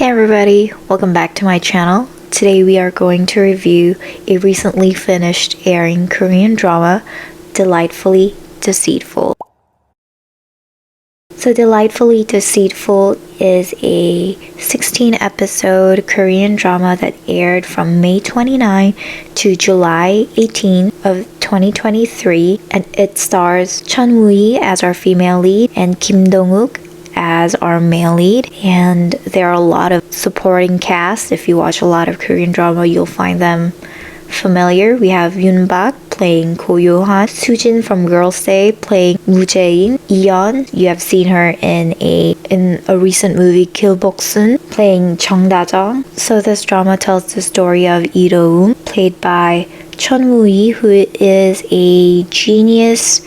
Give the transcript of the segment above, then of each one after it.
Hey everybody, welcome back to my channel. Today we are going to review a recently finished airing Korean drama, Delightfully Deceitful. So Delightfully Deceitful is a 16-episode Korean drama that aired from May 29 to July 18 of 2023, and it stars Chun Woo-hee as our female lead and Kim Dong-wook as our male lead, and there are a lot of supporting cast. If you watch a lot of Korean drama, you'll find them familiar. We have Yoon Bak playing Ko Yo-han, Soo-jin from Girls' Day playing Woo Jae-in, Yeon, you have seen her in a recent movie, Kill Bok-sun, playing Chung Da-jung. So this drama tells the story of Lee Do-eun, played by Chun Woo-hee, who is a genius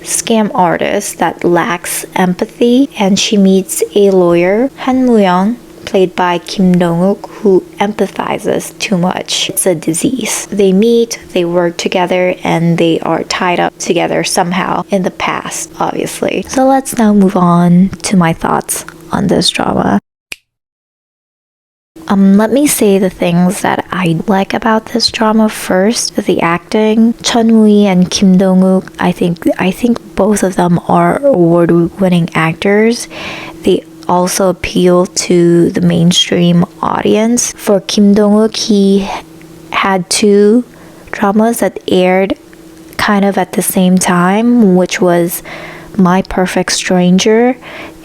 scam artist that lacks empathy, and she meets a lawyer, Han Moo-young, played by Kim Dong-wook, who empathizes too much. It's a disease. They meet, they work together, and they are tied up together somehow in the past, obviously. So let's now move on to my thoughts on this drama. Let me say the things that I like about this drama first. The acting, Chun Woo-hee and Kim Dong-wook, I think both of them are award-winning actors. They also appeal to the mainstream audience. For Kim Dong-wook, he had two dramas that aired kind of at the same time, which was My Perfect Stranger,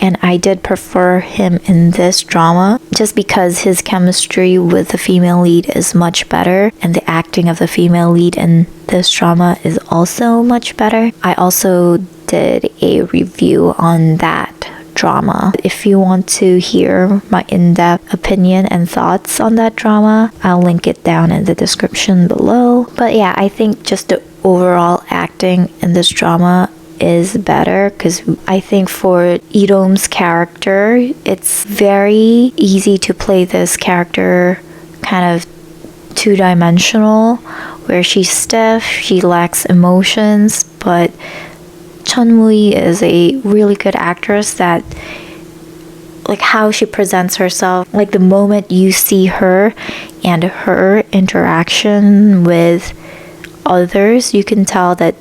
and I did prefer him in this drama just because his chemistry with the female lead is much better, and the acting of the female lead in this drama is also much better. I also did a review on that drama. If you want to hear my in-depth opinion and thoughts on that drama, I'll link it down in the description below. But yeah, I think just the overall acting in this drama is better, because I think for Lee Do-eun's character, it's very easy to play this character kind of two-dimensional, where she's stiff, she lacks emotions, but Chun Woo-hee is a really good actress that, like, how she presents herself, like the moment you see her and her interaction with others, you can tell that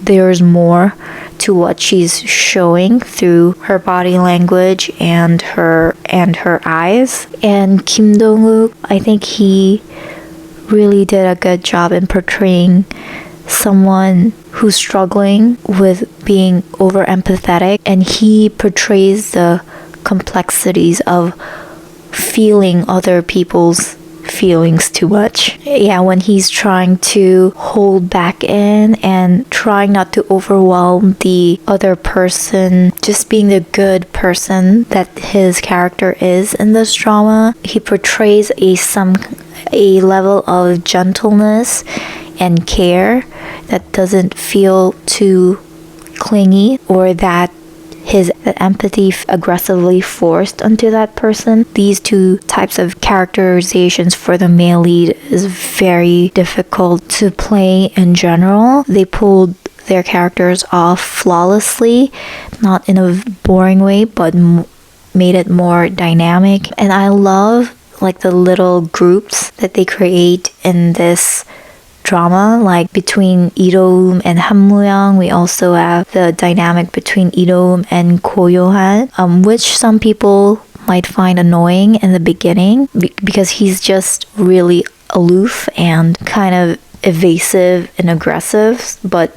there's more to what she's showing through her body language and her eyes. And Kim Dong-wook, I think he really did a good job in portraying someone who's struggling with being over empathetic, and he portrays the complexities of feeling other people's feelings too much. Yeah, when he's trying to hold back in and trying not to overwhelm the other person, just being the good person that his character is in this drama, he portrays a level of gentleness and care that doesn't feel too clingy, or that his empathy aggressively forced onto that person. These two types of characterizations for the male lead is very difficult to play in general. They pulled their characters off flawlessly, not in a boring way, but made it more dynamic. And I love like the little groups that they create in this drama, like between Lee Do-eun and Han Moo-young. We also have the dynamic between Lee Do-eun and Ko Yo-han, which some people might find annoying in the beginning because he's just really aloof and kind of evasive and aggressive, but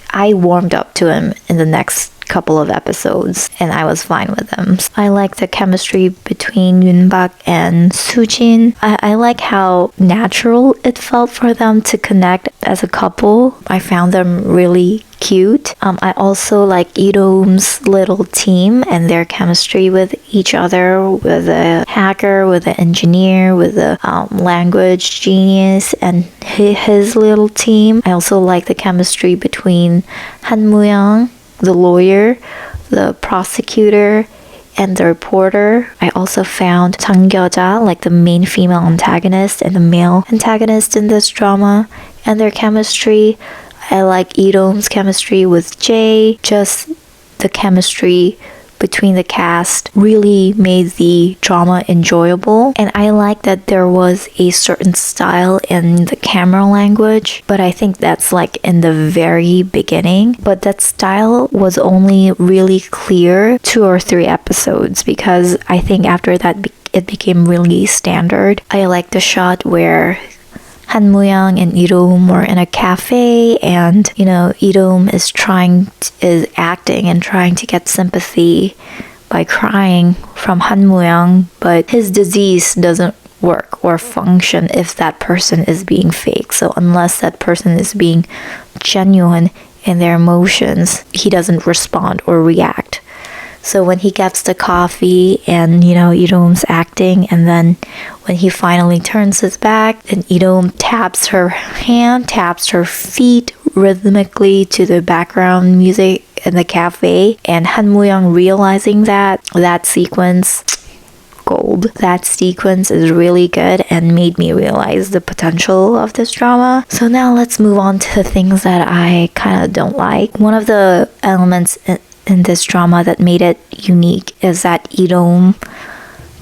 I warmed up to him in the next couple of episodes and I was fine with them. I like the chemistry between Yoon Bak and Soo-jin. I like how natural it felt for them to connect as a couple. I found them really cute. I also like Lee Do-eun's little team and their chemistry with each other, with a hacker, with an engineer, with a language genius, and his little team. I also like the chemistry between Han Moo-young, the lawyer, the prosecutor, and the reporter. I also found Jang Gyo-ja, like the main female antagonist and the male antagonist in this drama, and their chemistry. I like Lee Do-eun's chemistry with Jae, just the chemistry between the cast really made the drama enjoyable. And I like that there was a certain style in the camera language, but I think that's like in the very beginning. But that style was only really clear 2 or 3 episodes, because I think after that it became really standard. I like the shot where Han-Moyoung and Irom were in a cafe, and Irom is acting and trying to get sympathy by crying from Han-Moyoung, but his disease doesn't work or function if that person is being fake. So unless that person is being genuine in their emotions, he doesn't respond or react. So when he gets the coffee and, Irom's acting, and then when he finally turns his back, then Irom taps her hand, taps her feet rhythmically to the background music in the cafe, and Han-Moyoung realizing that sequence, gold. That sequence is really good and made me realize the potential of this drama. So now let's move on to the things that I kind of don't like. One of the elements in this drama that made it unique is that Irom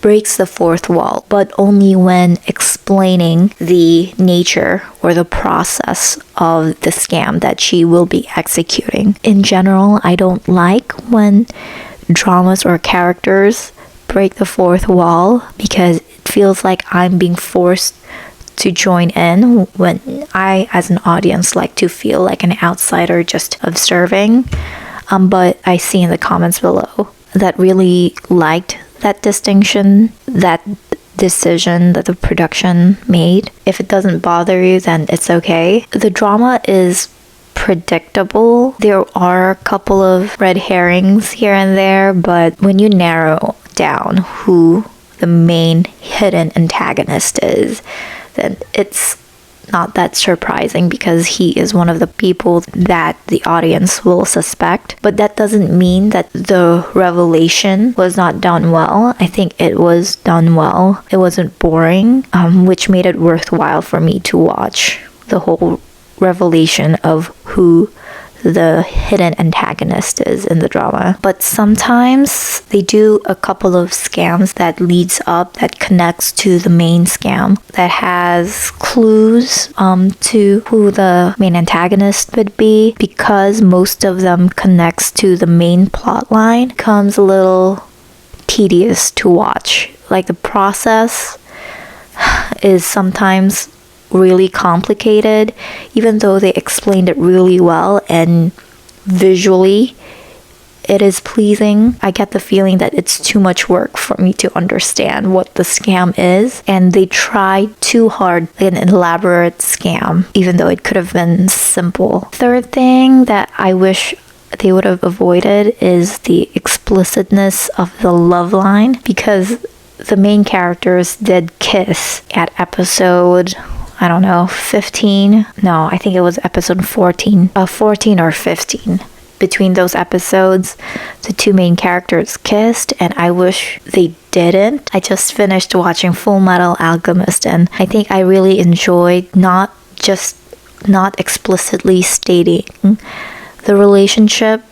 breaks the fourth wall, but only when explaining the nature or the process of the scam that she will be executing. In general, I don't like when dramas or characters break the fourth wall, because it feels like I'm being forced to join in when I, as an audience, like to feel like an outsider just observing. But I see in the comments below that really liked that distinction, that decision that the production made. If it doesn't bother you, then it's okay. The drama is predictable. There are a couple of red herrings here and there, but when you narrow down who the main hidden antagonist is, then it's not that surprising, because he is one of the people that the audience will suspect. But that doesn't mean that the revelation was not done well. I think it was done well. It wasn't boring, which made it worthwhile for me to watch the whole revelation of who the hidden antagonist is in the drama. But sometimes they do a couple of scams that leads up, that connects to the main scam, that has clues to who the main antagonist would be. Because most of them connects to the main plot line, becomes a little tedious to watch. Like, the process is sometimes really complicated, even though they explained it really well and visually it is pleasing. I get the feeling that it's too much work for me to understand what the scam is, and they try too hard an elaborate scam, even though it could have been simple. Third thing that I wish they would have avoided is the explicitness of the love line, because the main characters did kiss at episode, I don't know, 15? No, I think it was episode 14. 14 or 15. Between those episodes, the two main characters kissed, and I wish they didn't. I just finished watching Full Metal Alchemist, and I think I really enjoyed not explicitly stating the relationship,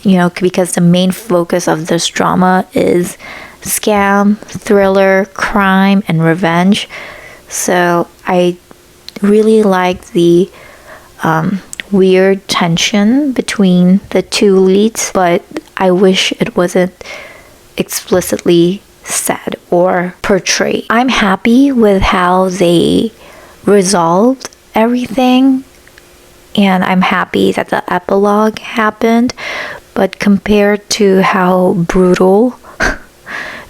because the main focus of this drama is scam, thriller, crime, and revenge. So I really liked the weird tension between the two leads, but I wish it wasn't explicitly said or portrayed. I'm happy with how they resolved everything, and I'm happy that the epilogue happened, but compared to how brutal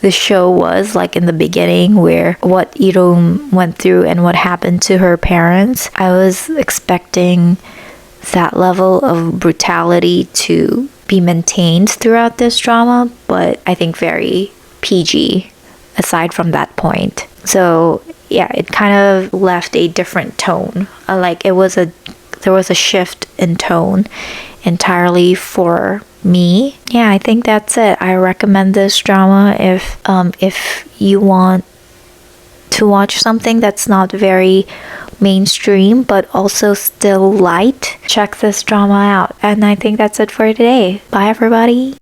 the show was, like in the beginning, where what Irom went through and what happened to her parents, I was expecting that level of brutality to be maintained throughout this drama, but I think very PG aside from that point. So yeah, it kind of left a different tone. There was a shift in tone entirely for me. Yeah, I think that's it. I recommend this drama if you want to watch something that's not very mainstream but also still light. Check this drama out. And I think that's it for today. Bye everybody.